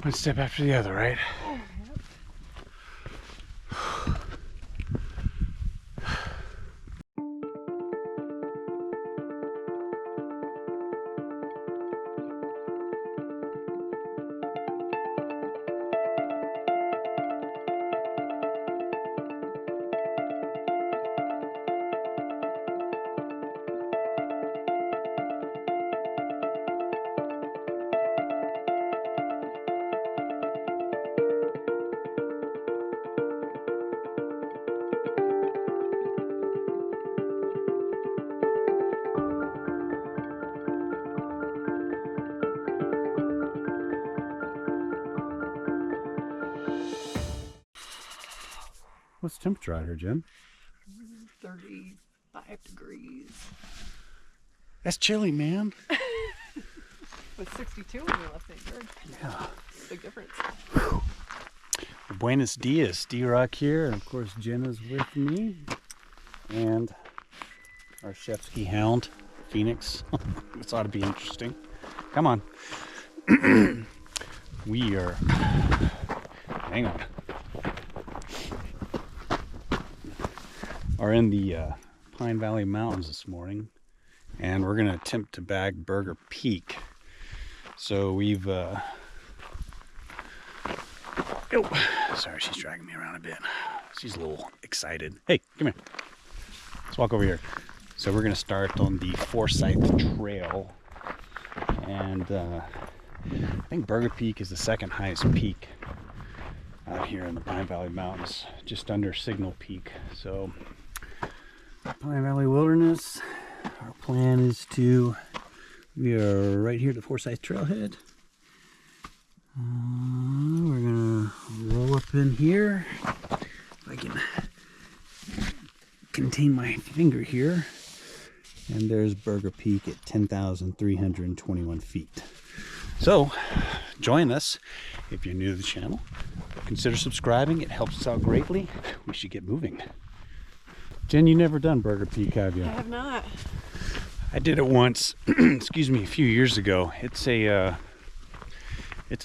One step after the other, right? What's the temperature out here, Jen? 35 degrees. That's chilly, man. With 62 when we left St. George. Yeah. Big difference. Whew. Buenos dias, D-Rock here, and of course Jenna's with me, and our Shevsky hound, Phoenix. This ought to be interesting. Come on. We are, hang on, are in the Pine Valley Mountains this morning, and we're going to attempt to bag Burger Peak. So we've oh, sorry, she's dragging me around a bit. She's a little excited. Hey, come here. Let's walk over here. So we're going to start on the Forsyth Trail, and I think Burger Peak is the second highest peak out here in the Pine Valley Mountains, just under Signal Peak. So Pine Valley Wilderness, our plan is we are right here at the Forsyth Trailhead. We're gonna roll up in here, if I can contain my finger here, and there's Burger Peak at 10,321 feet. So join us if you're new to the channel. Consider subscribing, it helps us out greatly. We should get moving. Jen, you never done Burger Peak, have you? I have not. I did it once, excuse me, a few years ago. It's a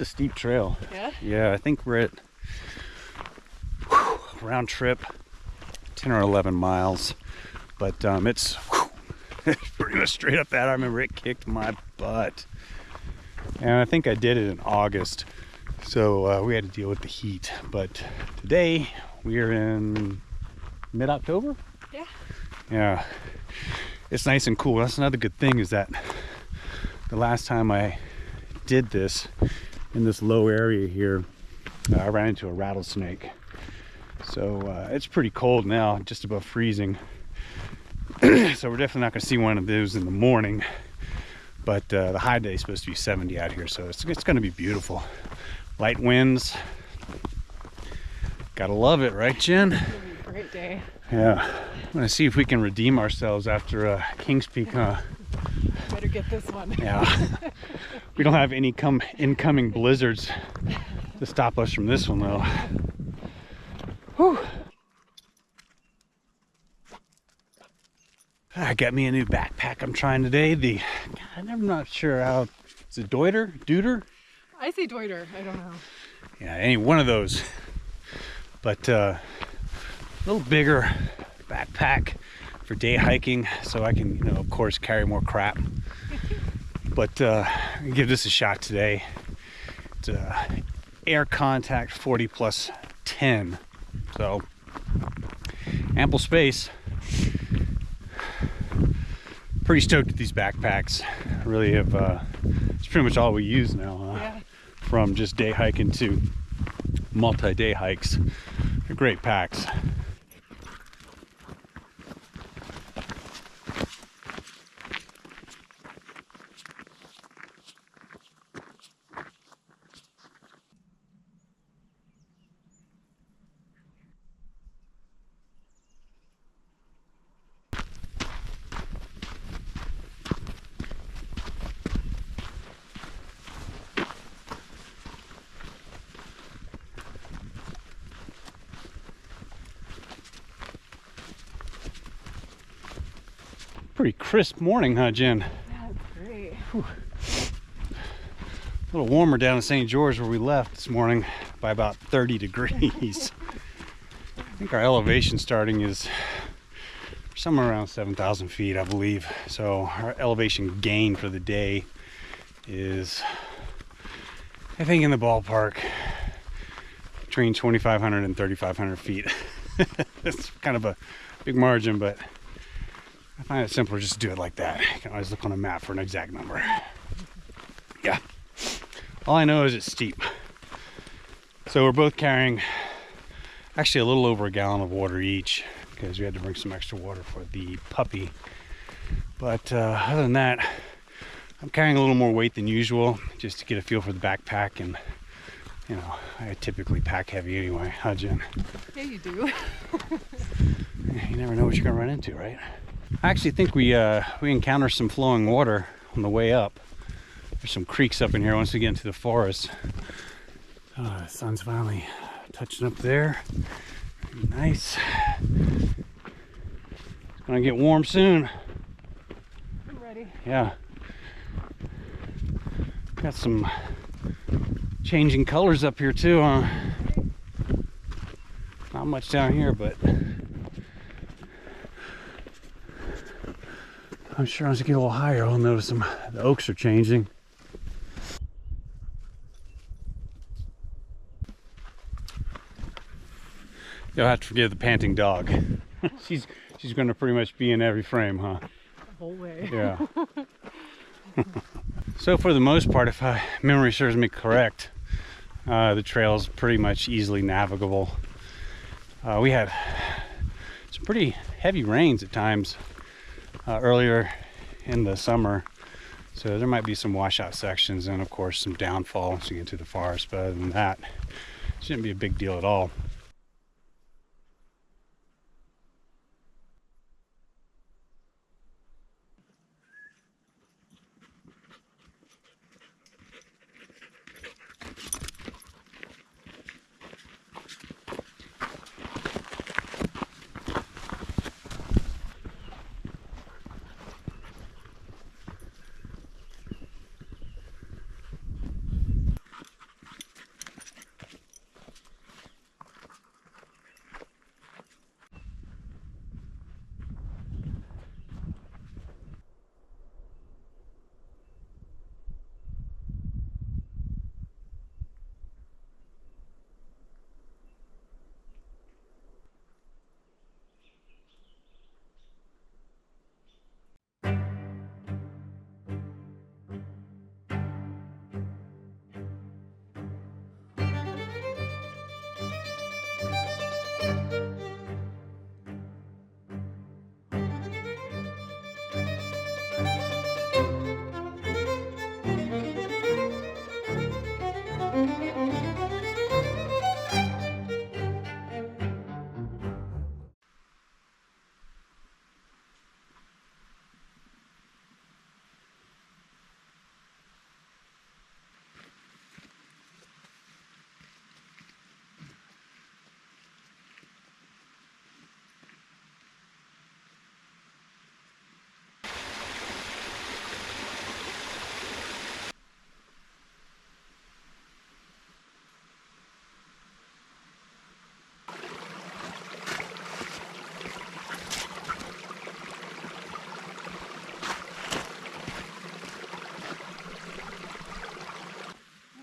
steep trail. Yeah? Yeah, I think we're at round trip 10 or 11 miles, but it's pretty much straight up that. I remember it kicked my butt, and I think I did it in August, so we had to deal with the heat. But today we are in mid-October. Yeah. Yeah, it's nice and cool. That's another good thing, is that the last time I did this in this low area here, I ran into a rattlesnake. So it's pretty cold now, just above freezing. So we're definitely not going to see one of those in the morning. But the high day is supposed to be 70 out here, so it's going to be beautiful. Light winds. Gotta love it, right, Jen? It's gonna be a great day. Yeah. I'm going to see if we can redeem ourselves after Kings Peak, huh? Better get this one. Yeah. We don't have any incoming blizzards to stop us from this one, though. Whew. I got me a new backpack I'm trying today. I'm not sure how. Is it Deuter? I say Deuter. I don't know. Yeah, any one of those. But a little bigger backpack for day hiking, so I can, of course, carry more crap. But give this a shot today. It's Air Contact 40 plus 10, so ample space. Pretty stoked with these backpacks. Really have. It's pretty much all we use now, huh? Yeah. From just day hiking to multi-day hikes. They're great packs. Pretty crisp morning, huh, Jen? That's great. Whew. A little warmer down in St. George where we left this morning by about 30 degrees. I think our elevation starting is somewhere around 7,000 feet, I believe. So our elevation gain for the day is, I think, in the ballpark between 2,500 and 3,500 feet. It's kind of a big margin, but I find it simpler just to do it like that. You can always look on a map for an exact number. Yeah. All I know is it's steep. So we're both carrying actually a little over a gallon of water each because we had to bring some extra water for the puppy. But other than that, I'm carrying a little more weight than usual just to get a feel for the backpack, and you know, I typically pack heavy anyway. Huh, Jen? Yeah, you do. You never know what you're gonna run into, right? I actually think we encounter some flowing water on the way up. There's some creeks up in here once we get into the forest. Oh, the sun's finally touching up there. Nice. It's gonna get warm soon. I'm ready. Yeah. Got some changing colors up here too, huh? Not much down here, but I'm sure as I get a little higher, I'll notice the oaks are changing. You'll have to forgive the panting dog. she's going to pretty much be in every frame, huh? The whole way. Yeah. So for the most part, if memory serves me correct, the trail's pretty much easily navigable. We had some pretty heavy rains at times earlier in the summer, so there might be some washout sections and of course some downfall once you get into the forest, but other than that, it shouldn't be a big deal at all.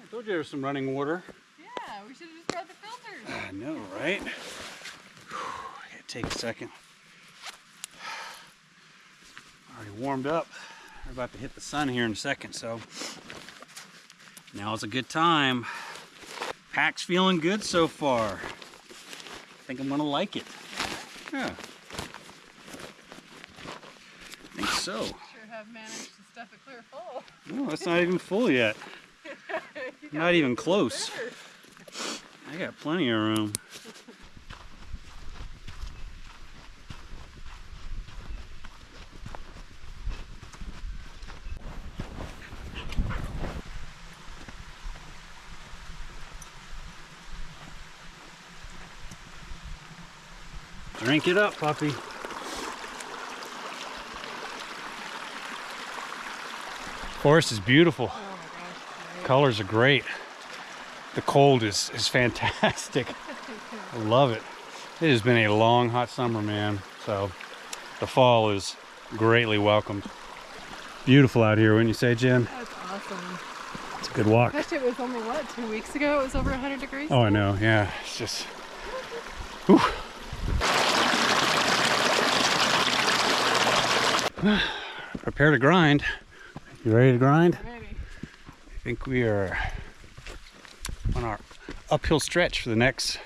I told you there was some running water. Yeah, we should have just brought the filters. I know, right? Gotta take a second. Already warmed up. We're about to hit the sun here in a second, so now is a good time. Pack's feeling good so far. I think I'm gonna like it. Yeah. I think so. Sure have managed to stuff it clear full. No, it's not even full yet. Not even close. I got plenty of room. Drink it up, puppy. Forest is beautiful. Oh my gosh, colors are great. The cold is fantastic. I love it. It has been a long, hot summer, man. So the fall is greatly welcomed. Beautiful out here, wouldn't you say, Jen? That's awesome. It's a good walk. Gosh, it was only, what, 2 weeks ago? It was over 100 degrees? Oh, I know. Yeah, it's just... Whew. Prepare to grind. You ready to grind? Ready. I think we are on our uphill stretch for the next,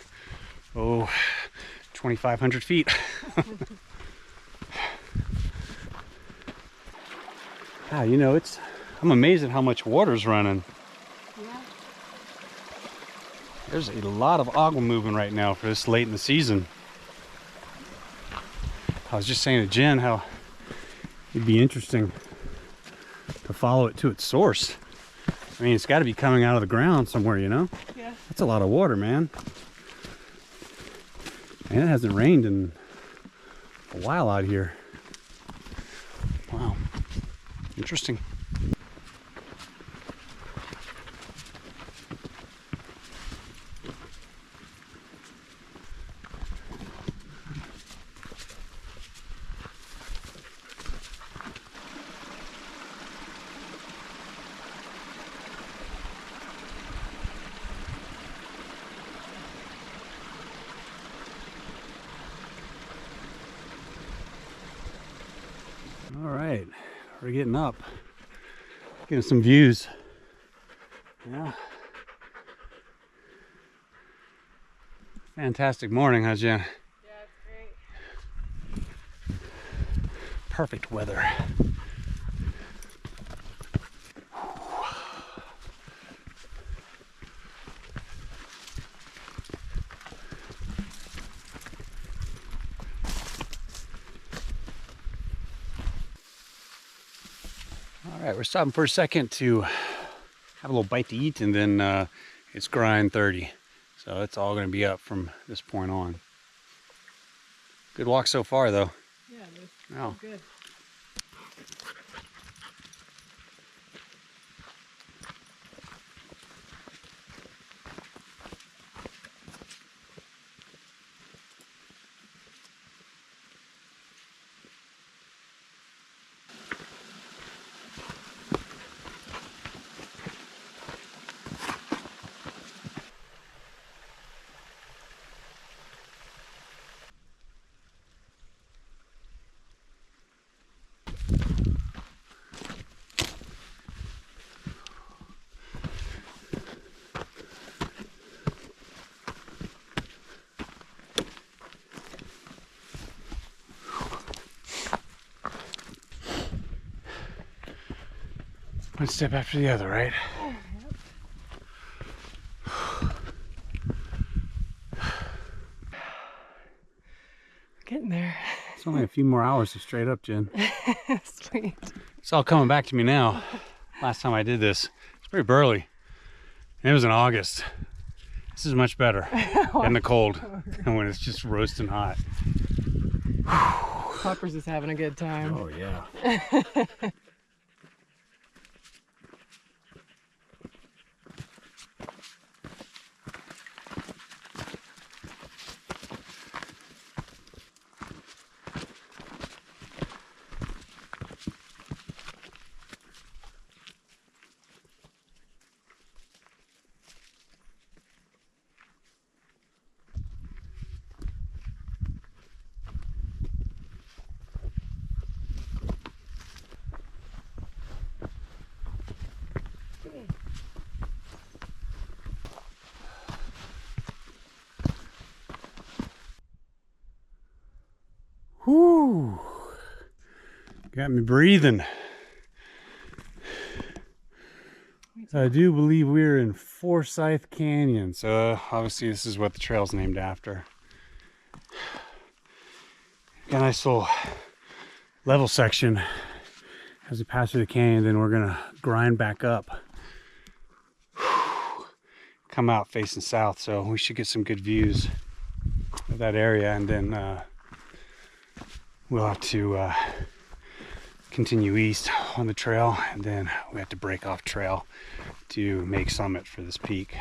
2,500 feet. Wow, you know, I'm amazed at how much water's running. Yeah. There's a lot of agua moving right now for this late in the season. I was just saying to Jen how it'd be interesting to follow it to its source. I mean, it's got to be coming out of the ground somewhere, you know? Yeah. That's a lot of water, man. And it hasn't rained in a while out here. Wow. Interesting. All right, we're getting up, getting some views. Yeah. Fantastic morning, huh, Jen? Yeah, it's great. Perfect weather. All right, we're stopping for a second to have a little bite to eat, and then it's grind 30. So it's all going to be up from this point on. Good walk so far, though. Yeah, it is. Wow. Good. One step after the other, right? Getting there. It's only a few more hours of straight up, Jen. Sweet. It's all coming back to me now. Last time I did this, it's pretty burly. And it was in August. This is much better in the cold than when it's just roasting hot. Puppers is having a good time. Oh, yeah. Whew. Got me breathing. I do believe we're in Forsyth Canyon. So obviously this is what the trail's named after. Got a nice little level section as we pass through the canyon. Then we're gonna grind back up. Come out facing south, so we should get some good views of that area, and then we'll have to continue east on the trail, and then we have to break off trail to make summit for this peak.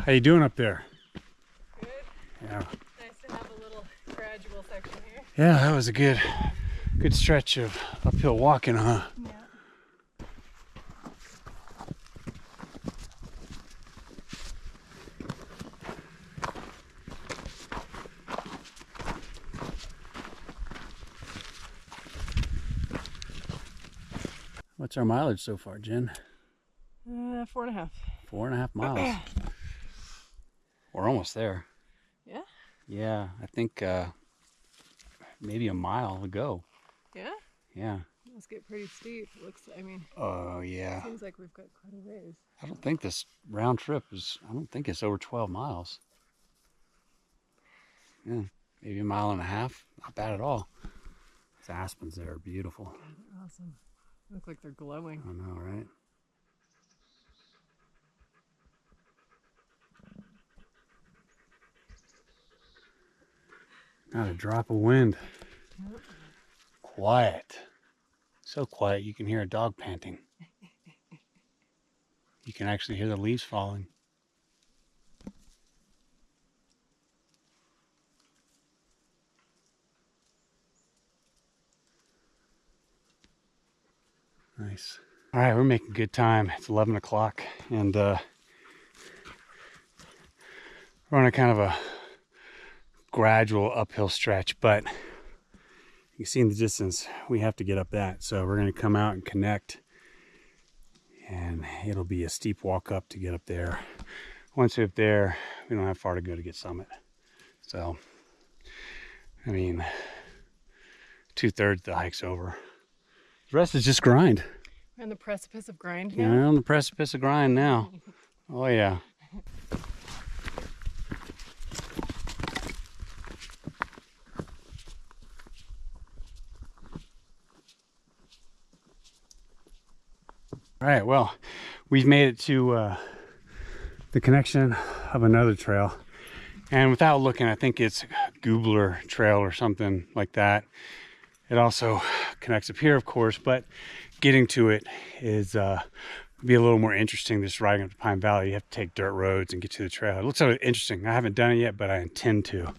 How you doing up there? Good. Yeah. Nice to have a little gradual section here. Yeah, that was a good stretch of uphill walking, huh? Yeah. What's our mileage so far, Jen? 4.5. 4.5 miles. We're almost there. Yeah? Yeah, I think maybe a mile to go. Yeah? Yeah. It must get pretty steep. Looks, I mean, Oh, yeah. seems like we've got quite a ways. I don't think this round trip I don't think it's over 12 miles. Yeah, maybe a mile and a half. Not bad at all. These aspens there are beautiful. Awesome. Look like they're glowing. I know, right? Not a drop of wind. Yep. Quiet. So quiet you can hear a dog panting. You can actually hear the leaves falling. Nice. All right, we're making good time. It's 11 o'clock, and we're on a kind of a gradual uphill stretch, but you can see in the distance we have to get up that. So we're going to come out and connect, and it'll be a steep walk up to get up there. Once we're up there, we don't have far to go to get summit. So, I mean, 2/3 the hike's over. The rest is just grind. We're on the precipice of grind Yeah, now. we're on the precipice of grind now. Oh yeah. All right, well, we've made it to the connection of another trail. And without looking, I think it's Goobler Trail or something like that. It also connects up here, of course, but getting to it is be a little more interesting. This riding up to Pine Valley, you have to take dirt roads and get to the trail. It looks so interesting. I haven't done it yet, but I intend to.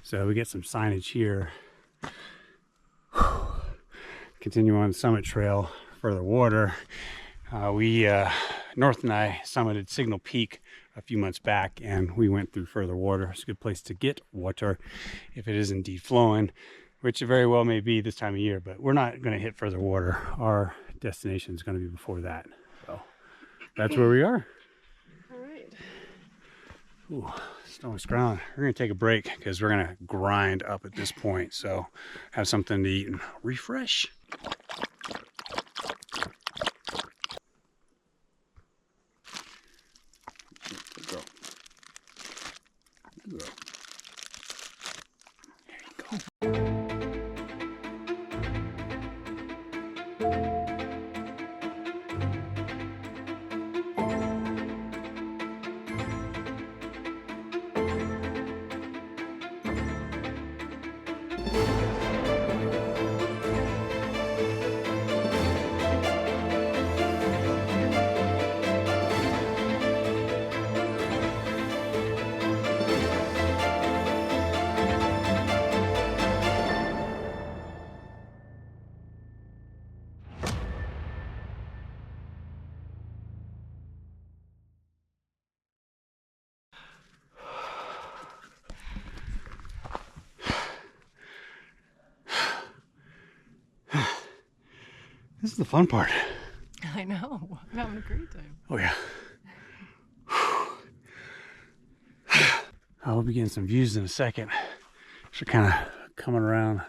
So we get some signage here. Continue on the Summit Trail, further water. North and I summited Signal Peak a few months back, and we went through further water. It's a good place to get water if it is indeed flowing, which it very well may be this time of year, but we're not going to hit further water. Our destination is going to be before that. So that's where we are. All right. Ooh, stomach's growling. We're going to take a break because we're going to grind up at this point. So have something to eat and refresh. Good girl. Good girl. There you go. This is the fun part. I know. I'm having a great time. Oh yeah. I'll be getting some views in a second. So kind of coming around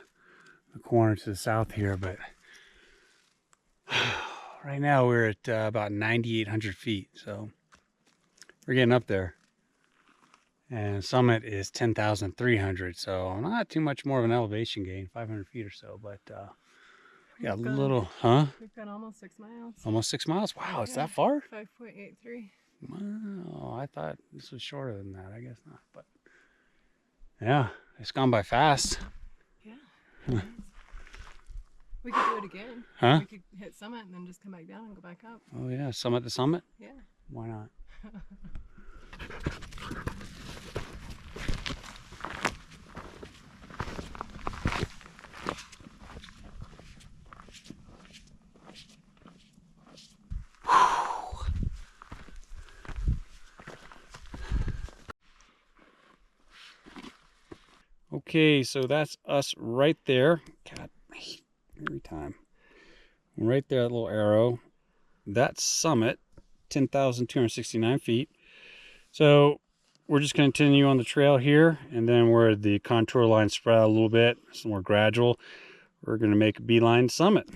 the corner to the south here, but right now we're at about 9,800 feet. So we're getting up there. And summit is 10,300. So not too much more of an elevation gain, 500 feet or so, but we got a little, huh? We've gone almost 6 miles. Almost 6 miles. Wow, it's Yeah. that far? 5.83. Wow, I thought this was shorter than that. I guess not, but yeah, it's gone by fast. Yeah. Huh. We could do it again. Huh? We could hit summit and then just come back down and go back up. Oh yeah, summit to summit? Yeah. Why not? Okay, so that's us right there. God, every time. Right there, that little arrow. That's summit, 10,269 feet. So we're just going to continue on the trail here, and then where the contour lines spread out a little bit, some more gradual, we're going to make a beeline summit.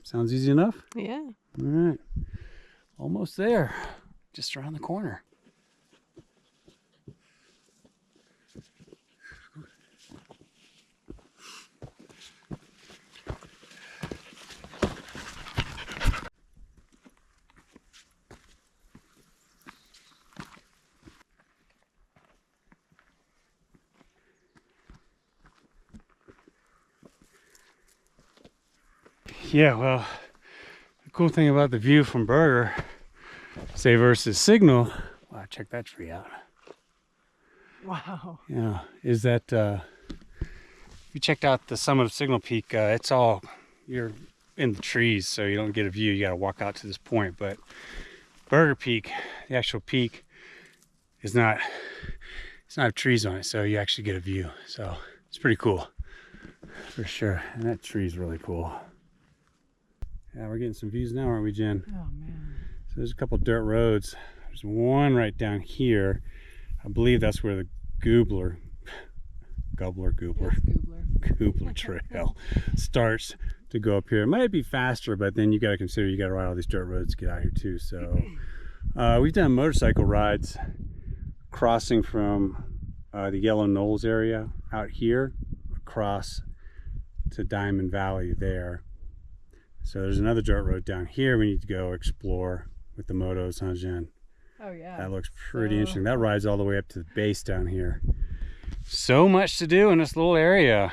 Sounds easy enough? Yeah. All right. Almost there. Just around the corner. Yeah, well, the cool thing about the view from Burger, say versus Signal, wow, check that tree out. Wow. Yeah, is that if you checked out the summit of Signal Peak, it's all, you're in the trees, so you don't get a view. You got to walk out to this point. But Burger Peak, the actual peak, is not, it's not trees on it, so you actually get a view. So it's pretty cool for sure. And that tree is really cool. Yeah, we're getting some views now, aren't we, Jen? Oh man. So there's a couple dirt roads. There's one right down here. I believe that's where the Goobler Trail starts to go up here. It might be faster, but then you got to consider you got to ride all these dirt roads to get out here too. So we've done motorcycle rides crossing from the Yellow Knolls area out here across to Diamond Valley there. So there's another dirt road down here we need to go explore with the motos, huh, Jen? Oh yeah. That looks pretty interesting. That rides all the way up to the base down here. So much to do in this little area.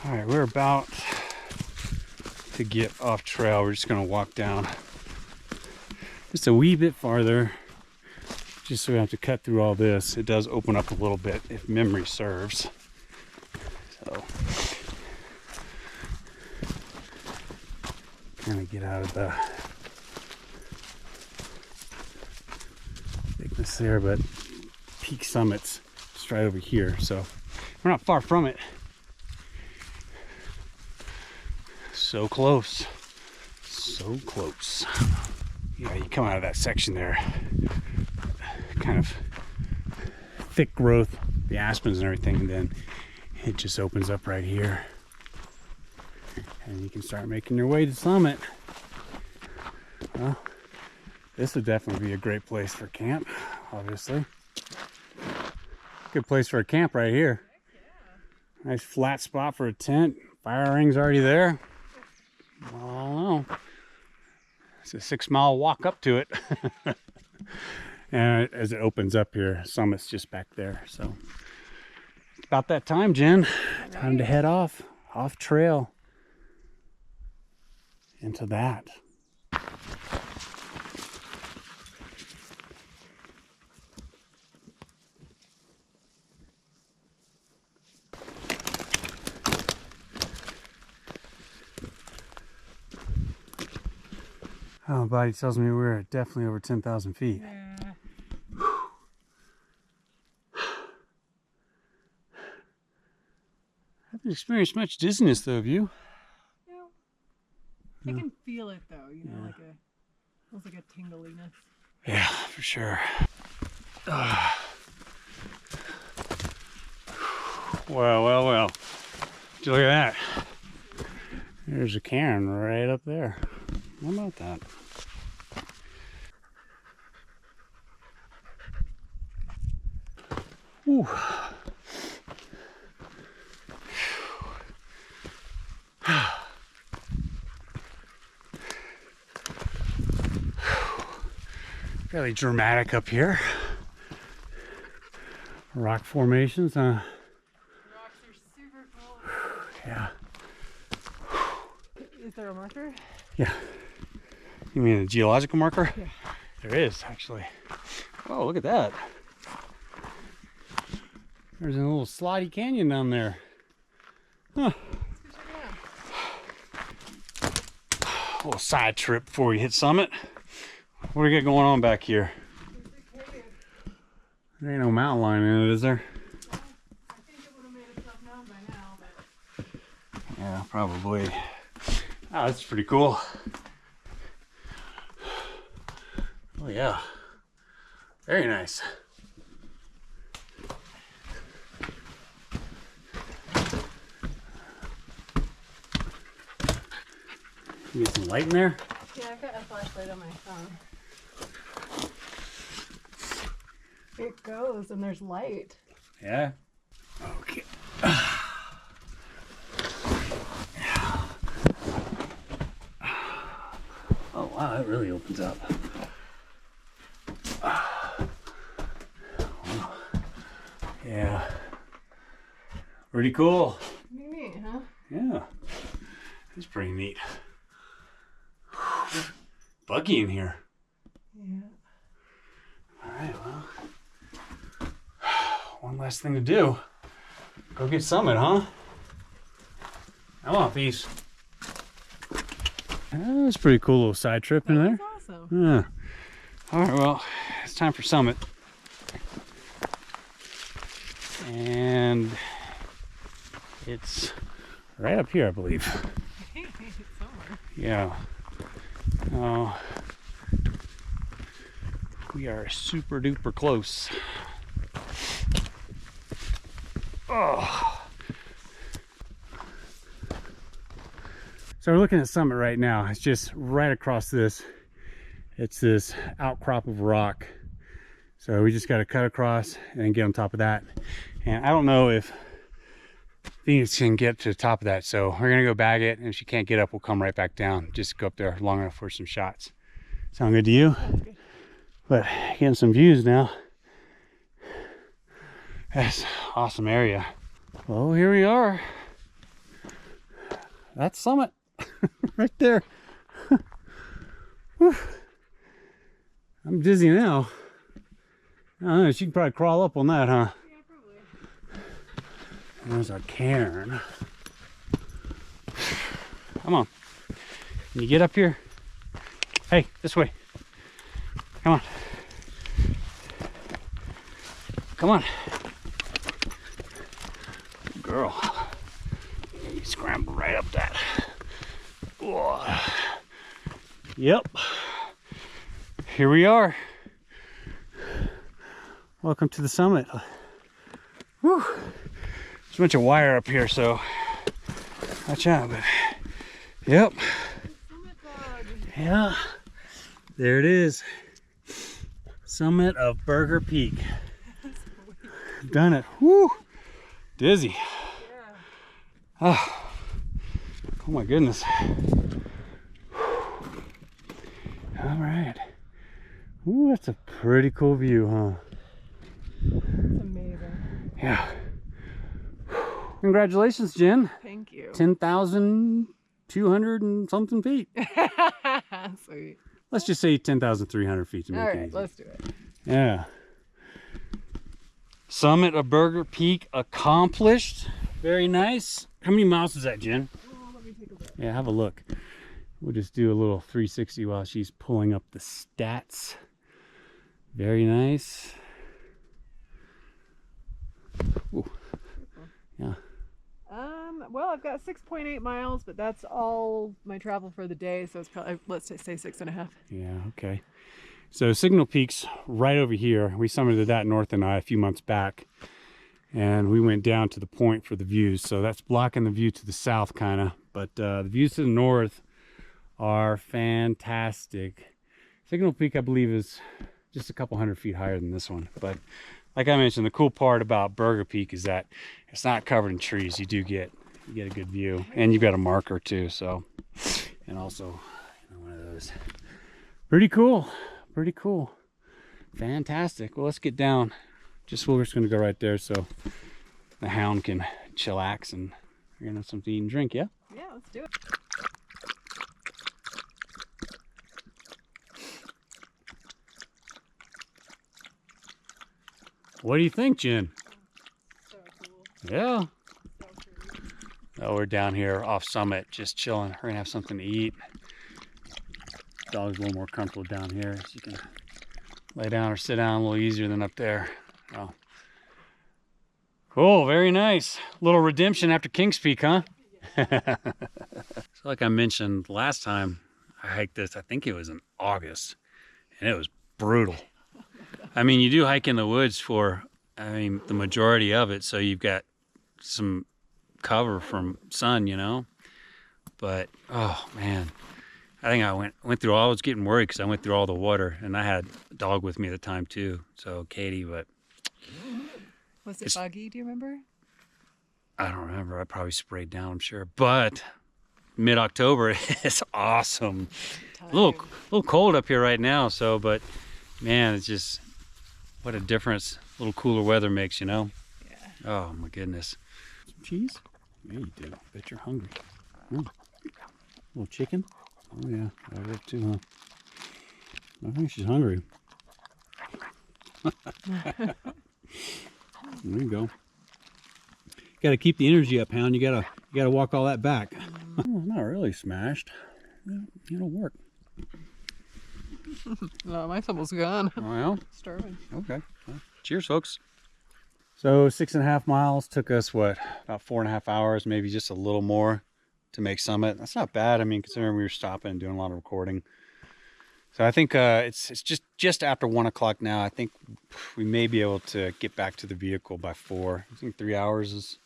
All right, we're about to get off trail. We're just gonna walk down just a wee bit farther, just so we don't have to cut through all this. It does open up a little bit if memory serves. So kind of get out of the thickness there, but peak summit's just right over here, so we're not far from it. So close, so close. Yeah, you come out of that section there, kind of thick growth, the aspens and everything, and then it just opens up right here, and you can start making your way to summit. Well, this would definitely be a great place for camp, obviously. Good place for a camp right here. Nice flat spot for a tent. Fire ring's already there. I don't know. It's a 6-mile walk up to it. And as it opens up here, summit's just back there. So it's about that time, Jen. Time to head off trail into that. Oh, body tells me we're definitely over 10,000 feet. Yeah. I haven't experienced much dizziness though, have you? No. I can feel it though, you know, like almost like a tingliness. Yeah, for sure. Well. Did you look at that? There's a cairn right up there. How about that? Whew. Fairly dramatic up here. Rock formations, huh? Rocks are super cool. Yeah. Is there a marker? Yeah. You mean a geological marker? Yeah. There is, actually. Oh, look at that. There's a little slotty canyon down there. Huh. Let's go check it out. A little side trip before we hit summit. What do we got going on back here? There ain't no mountain lion in it, is there? Well, I think it would have made itself known by now, but Yeah, probably. Oh, that's pretty cool. Oh yeah. Very nice. You get some light in there? yeah, I've got a flashlight on my phone. It goes and there's light. Yeah. Okay. Oh wow, that really opens up. Wow. Yeah. Pretty cool. Pretty neat, huh? Yeah. It's pretty neat. Buggy in here. Yeah. Alright, well. One last thing to do. Go get Summit, huh? I want these. That's a pretty cool little side trip in there. That's awesome. Yeah. Alright, well, it's time for Summit. And it's right up here, I believe. Somewhere. Yeah. Oh, we are super duper close. Oh. So we're looking at Summit right now. It's just right across this. It's this outcrop of rock. So we just got to cut across and get on top of that. And I don't know if Phoenix can get to the top of that, so we're gonna go bag it, and if she can't get up, we'll come right back down. Just go up there long enough for some shots. Sound good to you? Sounds good. But getting some views now. That's an awesome area. Well, here we are. That's Summit. Right there. Whew. I'm dizzy now. I don't know, she can probably crawl up on that, huh? Yeah, probably. There's our cairn. Come on. Can you get up here? Hey, this way. Come on. Come on. Good girl. You scramble right up that. Whoa. Yep. Here we are. Welcome to the summit. Whew. There's a bunch of wire up here, so watch out. But yep. Summit dog. Yeah. There it is. Summit of Burger Peak. Done it. Woo. Dizzy. Yeah. Oh my goodness. All right. Ooh, that's a pretty cool view, huh? It's amazing. Yeah. Congratulations, Jen. Thank you. 10,200 and something feet. Sweet. Let's just say 10,300 feet to make All it right, easy. let's do it. Yeah. Summit of Burger Peak accomplished. Very nice. How many miles is that, Jen? Oh, let me take a look. Yeah, have a look. We'll just do a little 360 while she's pulling up the stats. Very nice. Ooh. Yeah. Well, I've got 6.8 miles, but that's all my travel for the day, so it's probably, let's say 6.5. Yeah, okay. So Signal Peak's right over here. We summited that north and I a few months back, and we went down to the point for the views. So that's blocking the view to the south, kind of. But the views to the north are fantastic. Signal Peak, I believe, is just a couple hundred feet higher than this one. But like I mentioned, the cool part about Burger Peak is that it's not covered in trees. You get a good view, and you've got a marker too. So, and also, one of those. Pretty cool. Pretty cool. Fantastic. Well, let's get down. We're just gonna go right there so the hound can chillax, and we're gonna have something to eat and drink. Yeah. Yeah, let's do it. What do you think, Jen? So cool. Yeah. So pretty. Oh, we're down here off Summit, just chilling. We're gonna have something to eat. Dog's a little more comfortable down here, so you can lay down or sit down a little easier than up there. Oh. Cool, very nice. Little redemption after Kings Peak, huh? So like I mentioned last time I hiked this, I think it was in August, and it was brutal. I mean, you do hike in the woods for, the majority of it, so you've got some cover from sun, but oh man, I think I went through all. I was getting worried because I went through all the water, and I had a dog with me at the time too, so Katie. But Was it buggy? Do you remember? I don't remember. I probably sprayed down, I'm sure. But mid-October, it's awesome. A little cold up here right now. So, but man, it's just what a difference a little cooler weather makes, Yeah. Oh my goodness. Some cheese? Yeah, you do. Bet you're hungry. A little chicken? Oh yeah, I have it too, huh? I think she's hungry. There you go. Got to keep the energy up, hound. You gotta walk all that back. Oh, not really smashed. It'll work. No, my almost gone. Oh, well. Starving. Okay. Well, cheers, folks. So 6.5 miles took us what, about 4.5 hours, maybe just a little more to make Summit. That's not bad. I mean, considering we were stopping and doing a lot of recording. So I think it's just after 1 o'clock now. I think we may be able to get back to the vehicle by 4. I think 3 hours is.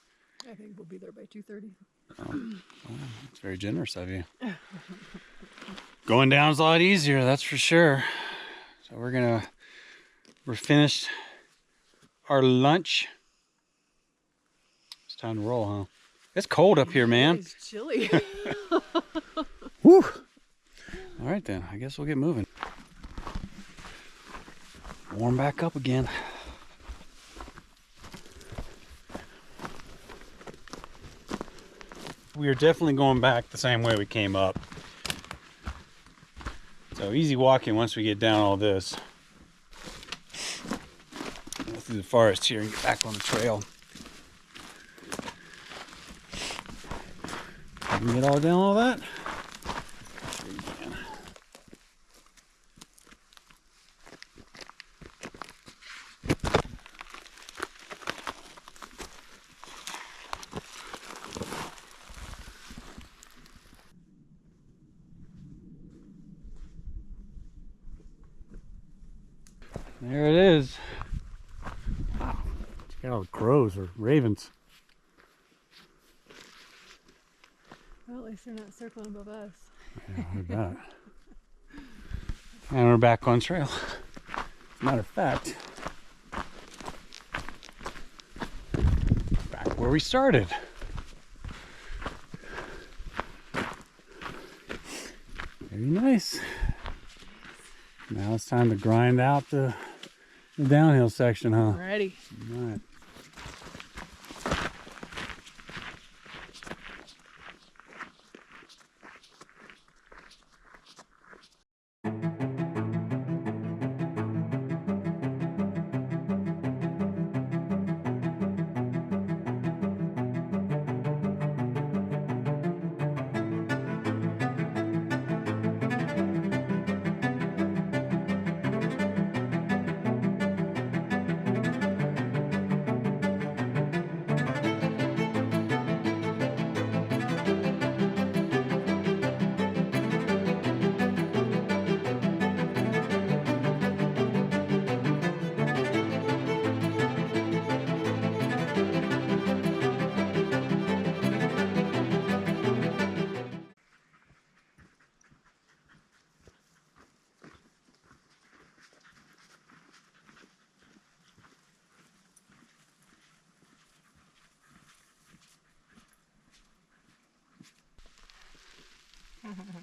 I think we'll be there by 2:30. Well, it's very generous of you. Going down is a lot easier, that's for sure. So we're finished our lunch. It's time to roll, huh? It's cold up here, man. It's chilly. Whew. All right then, I guess we'll get moving. Warm back up again. We are definitely going back the same way we came up. So easy walking once we get down all this. Go through the forest here and get back on the trail. You can get all down all that? Sure you can. There it is. Wow. Check out all the crows or ravens. Well, at least they're not circling above us. Yeah, I heard that. And we're back on trail. As a matter of fact, back where we started. Very nice. Now it's time to grind out the downhill section, huh? Ready. All right.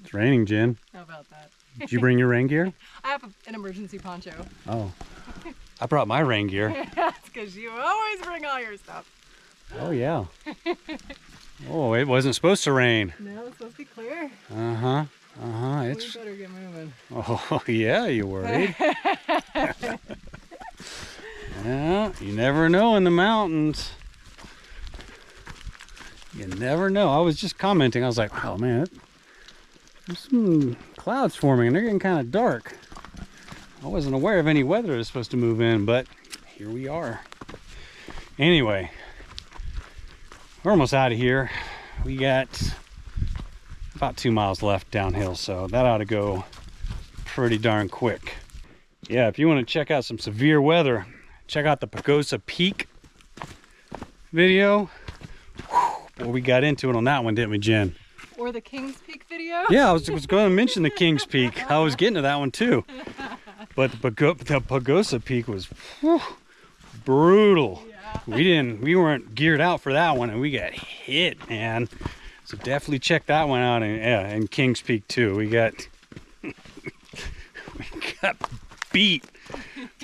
It's raining, Jen. How about that? Did you bring your rain gear? I have a an emergency poncho. Oh, I brought my rain gear. That's because you always bring all your stuff. Oh yeah. Oh, it wasn't supposed to rain. No, it's supposed to be clear. Uh-huh. We It's better get moving. oh yeah, you worried. Yeah, you never know in the mountains. You never know. I was just commenting. I was like, wow, man, there's some clouds forming and they're getting kind of dark. I wasn't aware of any weather that was supposed to move in, but here we are. Anyway, we're almost out of here. We got about 2 miles left downhill, so that ought to go pretty darn quick. Yeah, if you want to check out some severe weather, check out the Pagosa Peak video. Well, we got into it on that one, didn't we, Jen? Or the King's Peak video? Yeah, I was going to mention the King's Peak. I was getting to that one too. But the Pagosa Peak was brutal. Yeah. We weren't geared out for that one, and we got hit, man. So definitely check that one out, and King's Peak too. We got beat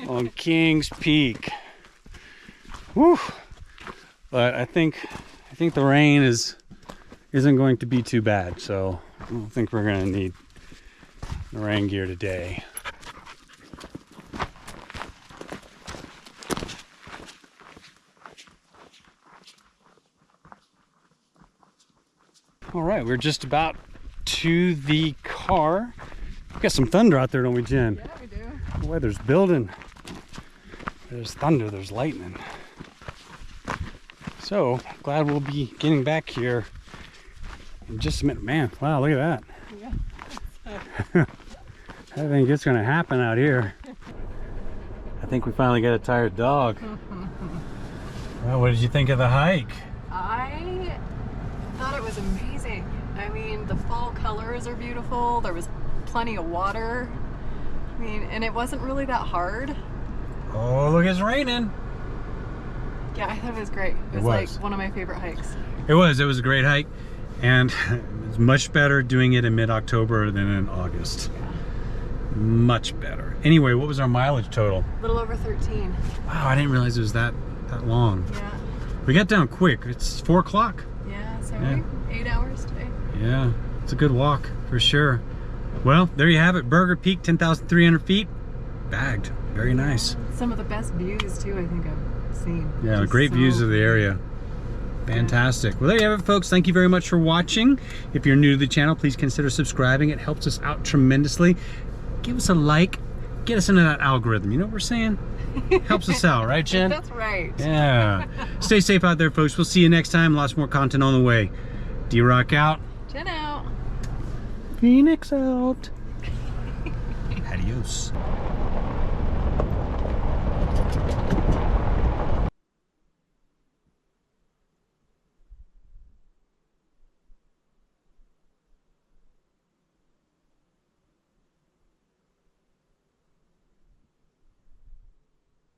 on King's Peak. Whew. But I think the rain isn't going to be too bad, so I don't think we're going to need the rain gear today. All right, we're just about to the car. We got some thunder out there, don't we, Jen? Yeah, we do. The weather's building. There's thunder, there's lightning. So, glad we'll be getting back here in just a minute. Man, wow, look at that. Yeah. I think it's gonna happen out here. I think we finally got a tired dog. Well, what did you think of the hike? I thought it was amazing. I mean, the fall colors are beautiful. There was plenty of water. I mean, and it wasn't really that hard. Oh, look, it's raining. Yeah, I thought it was great. It was like one of my favorite hikes. It was a great hike, and it's much better doing it in mid-October than in August. Yeah. Much better. Anyway, what was our mileage total? A little over 13. Wow, I didn't realize it was that long. Yeah. We got down quick. It's 4 o'clock. Yeah, so Yeah. 8 hours today. Yeah, it's a good walk for sure. Well, there you have it. Burger Peak, 10,300 feet. Bagged. Very nice. Some of the best views too, I think I've seen. Yeah, Just great so views of the area. Fantastic. Well, there you have it, folks. Thank you very much for watching. If you're new to the channel, please consider subscribing. It helps us out tremendously. Give us a like. Get us into that algorithm. You know what we're saying? Helps us out, right, Jen? That's right. Yeah. Stay safe out there, folks. We'll see you next time. Lots more content on the way. D-Rock out. Jen out. Phoenix out. Adios.